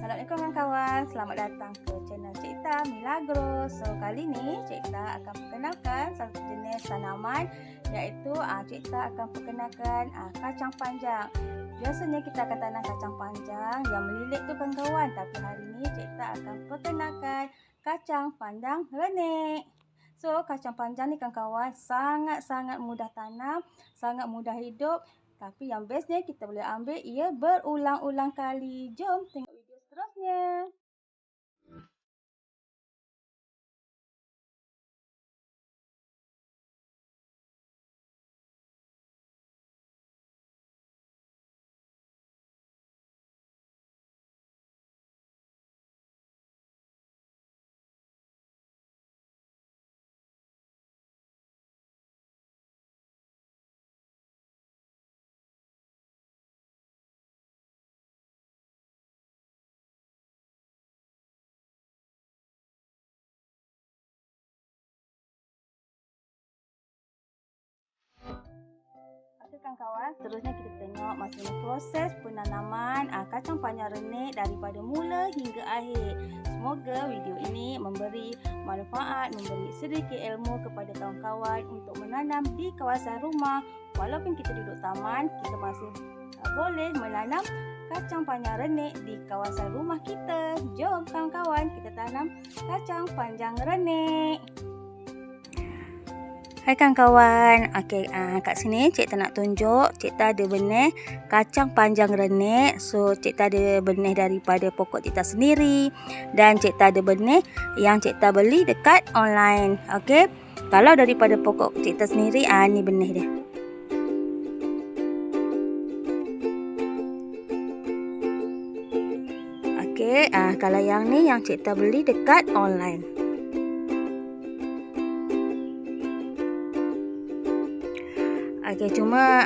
Assalamualaikum kawan-kawan, selamat datang ke channel Cik Ta Milagros. So kali ni Cik Ta akan perkenalkan satu jenis tanaman, iaitu Cik Ta akan perkenalkan kacang panjang. Biasanya kita akan tanam kacang panjang yang melilit tu kawan-kawan, tapi hari ni Cik Ta akan perkenalkan kacang panjang renek. So kacang panjang ni kawan-kawan sangat-sangat mudah tanam, sangat mudah hidup. Tapi yang bestnya kita boleh ambil ia berulang-ulang kali. Jom tengok video seterusnya. Okey kawan-kawan, seterusnya kita tengok macam mana proses penanaman kacang panjang renek daripada mula hingga akhir. Semoga video ini memberi manfaat, memberi sedikit ilmu kepada kawan-kawan untuk menanam di kawasan rumah. Walaupun kita duduk taman, kita masih boleh menanam kacang panjang renek di kawasan rumah kita. Jom kawan-kawan, kita tanam kacang panjang renek. Hai kawan-kawan, okey, kat sini Cik Ta nak tunjuk, Cik Ta ada benih kacang panjang renek. So Cik Ta ada benih daripada pokok Cik Ta sendiri, dan Cik Ta ada benih yang Cik Ta beli dekat online. Okey, kalau daripada pokok Cik Ta sendiri, ni benih dia. Okey, kalau yang ni yang Cik Ta beli dekat online. Okey, cuma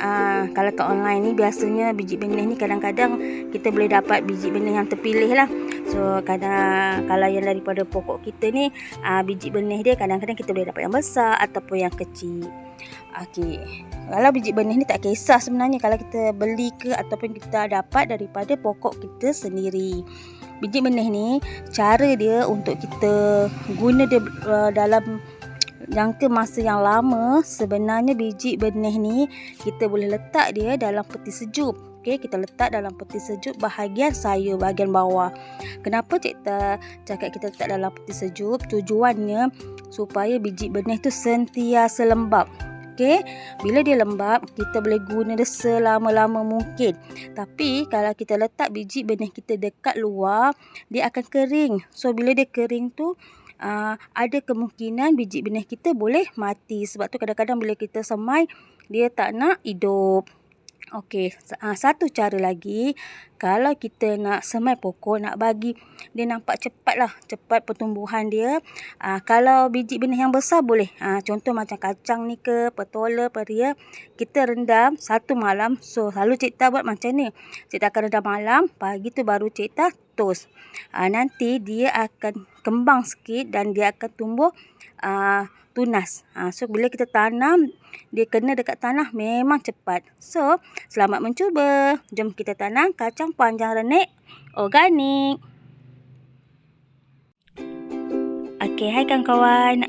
kalau kat online ni biasanya biji benih ni kadang-kadang kita boleh dapat biji benih yang terpilih lah. So kadang kalau yang daripada pokok kita ni biji benih dia kadang-kadang kita boleh dapat yang besar ataupun yang kecil. Okey, kalau biji benih ni tak kisah sebenarnya kalau kita beli ke ataupun kita dapat daripada pokok kita sendiri. Biji benih ni cara dia untuk kita guna dia dalam jangka masa yang lama. Sebenarnya biji benih ni kita boleh letak dia dalam peti sejuk. Okey, kita letak dalam peti sejuk bahagian sayur, bahagian bawah. Kenapa Cik Ta cakap kita letak dalam peti sejuk? Tujuannya supaya biji benih tu sentiasa lembap. Okey, bila dia lembap, kita boleh guna dia selama-lama mungkin. Tapi kalau kita letak biji benih kita dekat luar, dia akan kering. So bila dia kering tu ada kemungkinan biji benih kita boleh mati. Sebab tu kadang-kadang bila kita semai, dia tak nak hidup. Okey, satu cara lagi, kalau kita nak semai pokok, nak bagi dia nampak cepat pertumbuhan dia. Kalau biji benih yang besar boleh. Contoh macam kacang ni ke, petola, peria, kita rendam satu malam. So selalu Cik Ta buat macam ni. Cik Ta akan rendam malam, pagi tu baru Cik Ta tos. Nanti dia akan kembang sikit dan dia akan tumbuh tunas. So bila kita tanam, dia kena dekat tanah memang cepat. So selamat mencuba. Jom kita tanam kacang panjang renek organik. Okey, hai kawan-kawan.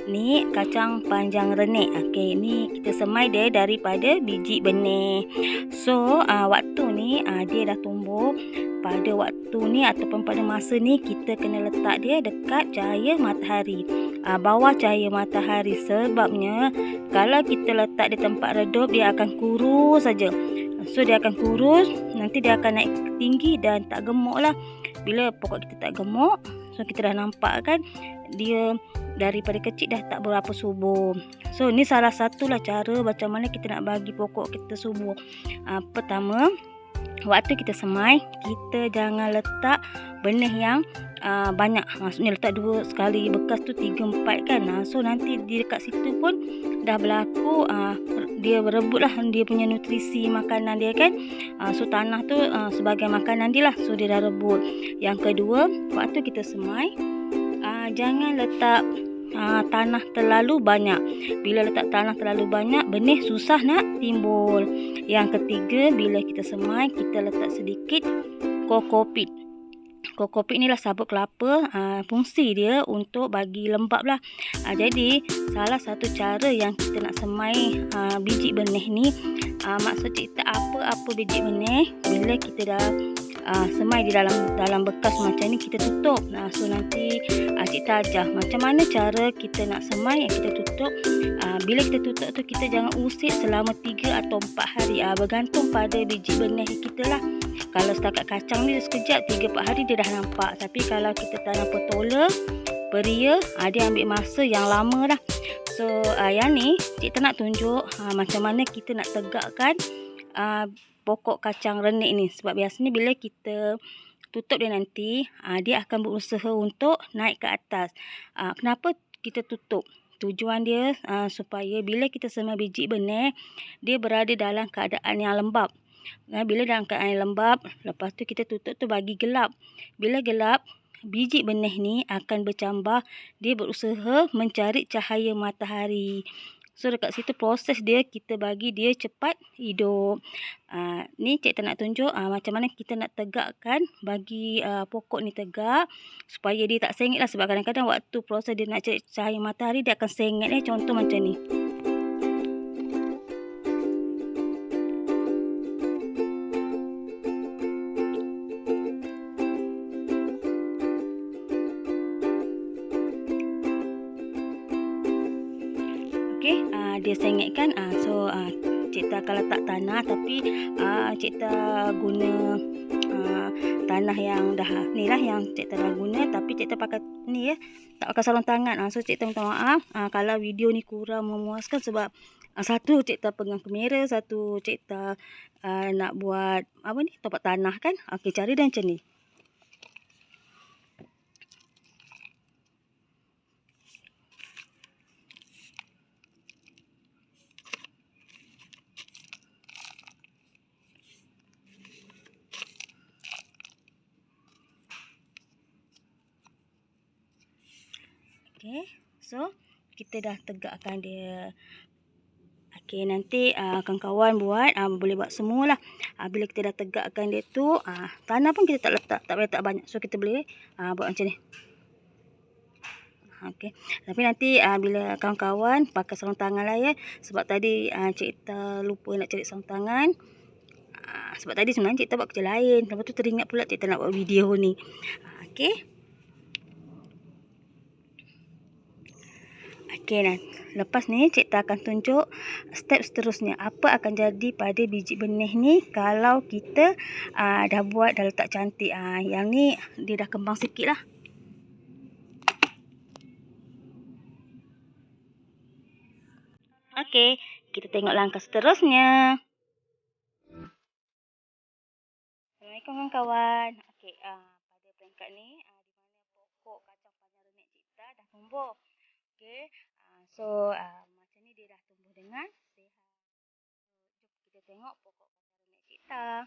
Ni kacang panjang renek. Okey, ni kita semai dia daripada biji benih. So waktu ni dia dah tumbuh. Pada waktu ni ataupun pada masa ni kita kena letak dia dekat cahaya matahari, bawah cahaya matahari. Sebabnya kalau kita letak di tempat redup, dia akan kurus saja. So dia akan kurus, nanti dia akan naik tinggi dan tak gemuk lah. Bila pokok kita tak gemuk, so kita dah nampak kan dia daripada kecil dah tak berapa subur. So ni salah satulah cara macam mana kita nak bagi pokok kita subur. Pertama, waktu kita semai, kita jangan letak benih yang banyak. Maksudnya letak 2 sekali bekas tu 3-4 kan. So nanti di dekat situ pun dah berlaku dia berebut lah dia punya nutrisi makanan dia kan. So tanah tu sebagai makanan dia lah. So dia dah rebut. Yang kedua, waktu kita semai, jangan letak tanah terlalu banyak. Bila letak tanah terlalu banyak, benih susah nak timbul. Yang ketiga, bila kita semai, kita letak sedikit kokopit. kokopit ni lah sabut kelapa, fungsi dia untuk bagi lembab lah. Jadi salah satu cara yang kita nak semai biji benih ni, maksud kita apa-apa biji benih bila kita dah semai di dalam bekas macam ni, kita tutup. So nanti cikta ajar macam mana cara kita nak semai, kita tutup. Bila kita tutup tu, kita jangan usik selama 3 atau 4 hari, bergantung pada biji benih kita lah. Kalau setakat kacang ni sekejap 3-4 hari dia dah nampak. Tapi kalau kita tanam petola, peria, dia ambil masa yang lama dah. So yang ni cikta nak tunjuk macam mana kita nak tegakkan pokok kacang renik ni. Sebab biasanya bila kita tutup dia nanti, dia akan berusaha untuk naik ke atas. Kenapa kita tutup? Tujuan dia supaya bila kita semai biji benih, dia berada dalam keadaan yang lembab. Bila dalam keadaan yang lembab, lepas tu kita tutup tu bagi gelap. Bila gelap, biji benih ni akan bercambah. Dia berusaha mencari cahaya matahari. So dekat situ proses dia, kita bagi dia cepat hidup. Ni cikta nak tunjuk macam mana kita nak tegakkan, bagi pokok ni tegak supaya dia tak sengit lah. Sebab kadang-kadang waktu proses dia nak cari cahaya matahari, dia akan sengit. Contoh macam ni. Dia sengit kan. So cikta akan letak tanah, tapi cikta guna tanah yang dah ni lah, yang cikta dah guna. Tapi cikta pakai ni tak pakai sarung tangan. So cikta minta maaf kalau video ni kurang memuaskan, sebab satu cikta pegang kamera, satu cikta nak buat apa ni, topak tanah kan. Cara dia macam ni. So kita dah tegakkan dia. Nanti kawan-kawan buat, boleh buat semualah. Bila kita dah tegakkan dia tu, tanah pun kita tak letak, tak payah tak banyak. So kita boleh buat macam ni. Tapi nanti bila kawan-kawan pakai sarung tangan lah sebab tadi cikta lupa nak cari sarung tangan. Sebab tadi sebenarnya cikta buat kerja lain, lepas tu teringat pula cikta nak buat video ni. Lepas ni cikta akan tunjuk step seterusnya. Apa akan jadi pada biji benih ni kalau kita dah buat, dah letak cantik. Yang ni dia dah kembang sikit lah. Kita tengok langkah seterusnya. Assalamualaikum kawan-kawan. Pada peringkat ni, di mana pokok kacang panjang renik cikta dah tumbuh. So macam ni dia dah tumbuh dengan sihat. Jom kita tengok pokok kacang renik cikta.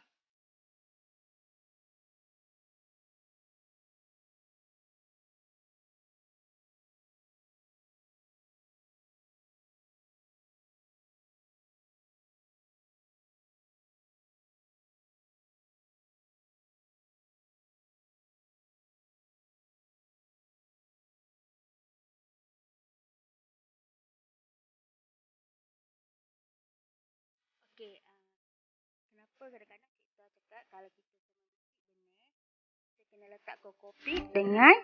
Kenapa kadang-kadang cikta cakap kalau kita semai biji benih, kita kena letak kokopit dengan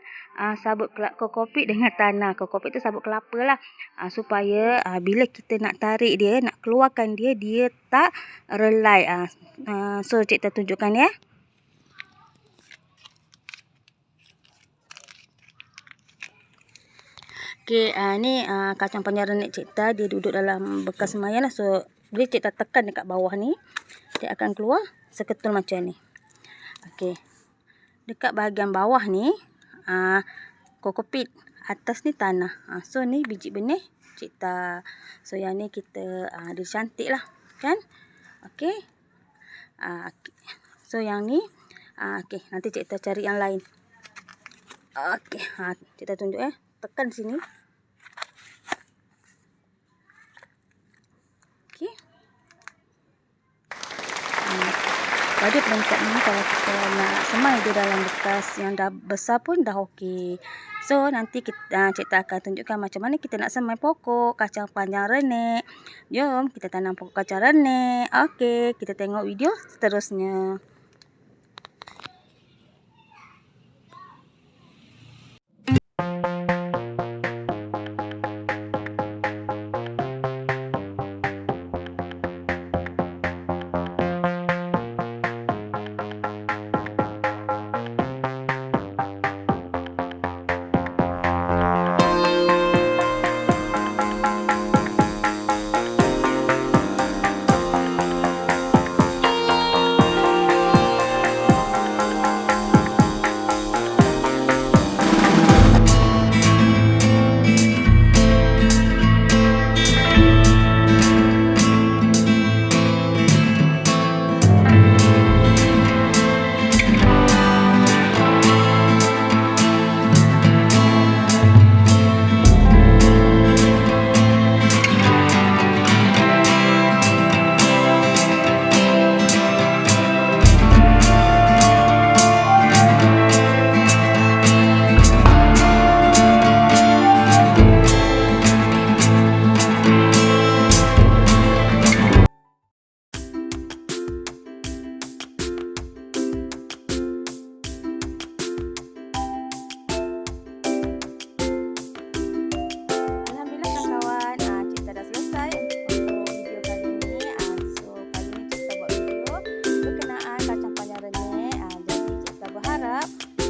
sabut kokopit dengan tanah. Kokopit tu sabut kelapa lah, supaya bila kita nak tarik dia, nak keluarkan dia, dia tak relai. So cikta tunjukkan ya. Ni kacang panjang renik cikta, dia duduk dalam bekas semaian lah. So bila cikta tekan dekat bawah ni, dia akan keluar seketul macam ni. Dekat bahagian bawah ni kokopit, atas ni tanah. So ni biji benih cikta. So yang ni kita dia cantik lah kan. So yang ni nanti cikta cari yang lain. Cikta tunjuk tekan sini. pada peringkat ni kalau kita nak semai dia dalam bekas yang dah besar pun dah okey. So nanti kita, cikgu akan tunjukkan macam mana kita nak semai pokok kacang panjang renek. Jom kita tanam pokok kacang renek. Okey, kita tengok video seterusnya.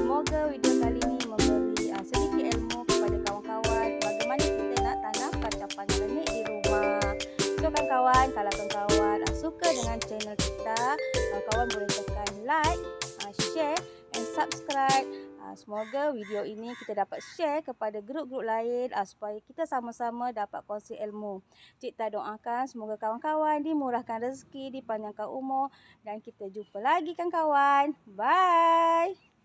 Semoga video kali ini memberi sedikit ilmu kepada kawan-kawan bagaimana kita nak tanam kacang panjang renek di rumah. So kawan-kawan, kalau kawan-kawan suka dengan channel kita, kawan-kawan boleh tekan like, share and subscribe. Semoga video ini kita dapat share kepada grup-grup lain supaya kita sama-sama dapat kongsi ilmu. Cikgu doakan semoga kawan-kawan dimurahkan rezeki, dipanjangkan umur dan kita jumpa lagi kawan-kawan. Bye.